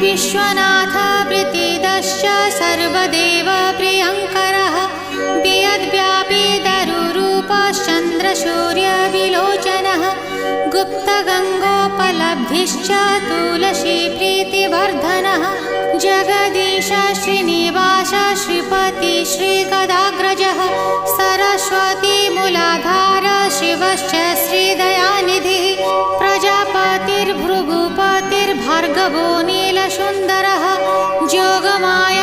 विश्वनाथ प्रीतिदश्च सर्वदेव प्रियङ्करः वियद्व्यापी दरुरूपश्चन्द्रसूर्यविलोचनः गुप्तगङ्गोपलब्धिश्च तुलसी प्रीतिवर्धनः जगदीश श्रीनिवास श्रीपति श्रीगदाग्रजः सरस्वती मूलाधार शिवश्च श्रीदयानिधिः प्रजापतिर्भृगुपतिर्भार्गवो नीलसुन्दरः जोगमाया